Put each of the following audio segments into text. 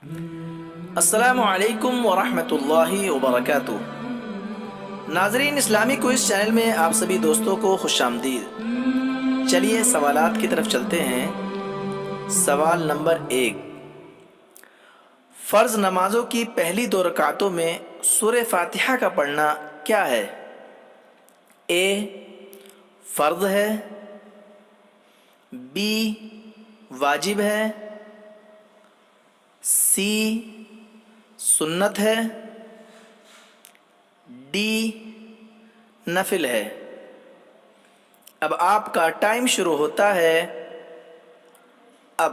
السلام علیکم ورحمۃ اللہ وبرکاتہ۔ ناظرین، اسلامی کوئز چینل میں آپ سبھی دوستوں کو خوش آمدید۔ چلیے سوالات کی طرف چلتے ہیں۔ سوال نمبر 1، فرض نمازوں کی پہلی 2 رکعتوں میں سورہ فاتحہ کا پڑھنا کیا ہے؟ اے فرض ہے، بی واجب ہے، سی سنت ہے، ڈی نفل ہے۔ اب آپ کا ٹائم شروع ہوتا ہے اب۔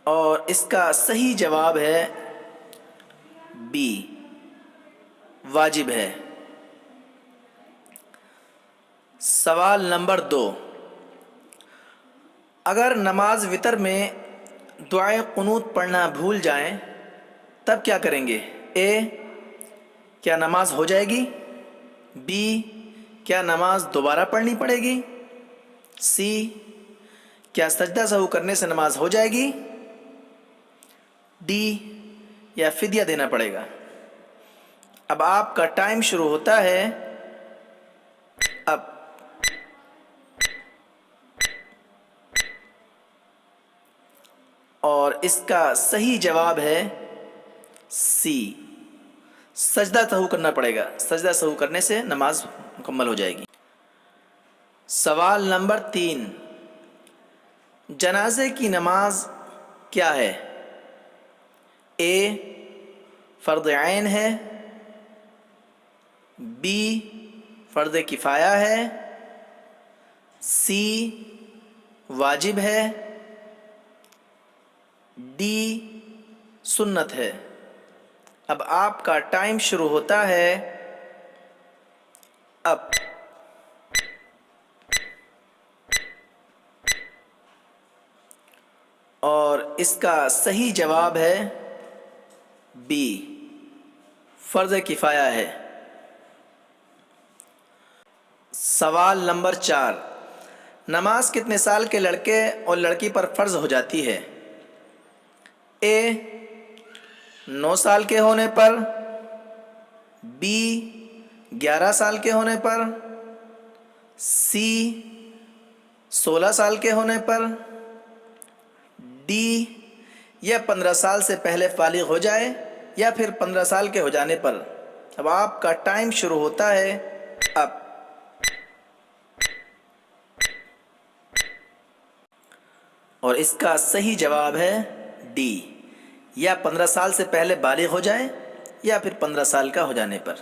اور اس کا صحیح جواب ہے بی واجب ہے۔ سوال نمبر 2، اگر نماز وتر میں دعائے قنوت پڑھنا بھول جائیں تب کیا کریں گے؟ اے کیا نماز ہو جائے گی؟ بی کیا نماز دوبارہ پڑھنی پڑے گی؟ سی کیا سجدہ سہو کرنے سے نماز ہو جائے گی؟ ڈی یا فدیہ دینا پڑے گا؟ اب آپ کا ٹائم شروع ہوتا ہے اب۔ اور اس کا صحیح جواب ہے سی، سجدہ سہو کرنا پڑے گا۔ سجدہ سہو کرنے سے نماز مکمل ہو جائے گی۔ سوال نمبر 3، جنازے کی نماز کیا ہے؟ اے فرض عین ہے، بی فرض کفایہ ہے، سی واجب ہے، ڈی سنت ہے۔ اب آپ کا ٹائم شروع ہوتا ہے اب۔ اور اس کا صحیح جواب ہے بی فرض کفایہ ہے۔ سوال نمبر 4، نماز کتنے سال کے لڑکے اور لڑکی پر فرض ہو جاتی ہے؟ اے 9 سال کے ہونے پر، بی 11 سال کے ہونے پر، سی 16 سال کے ہونے پر، ڈی یا 15 سال سے پہلے بالغ ہو جائے یا پھر 15 سال کے ہو جانے پر۔ اب آپ کا ٹائم شروع ہوتا ہے اب۔ اور اس کا صحیح جواب ہے ڈی، یا 15 سال سے پہلے بالغ ہو جائے یا پھر 15 سال کا ہو جانے پر۔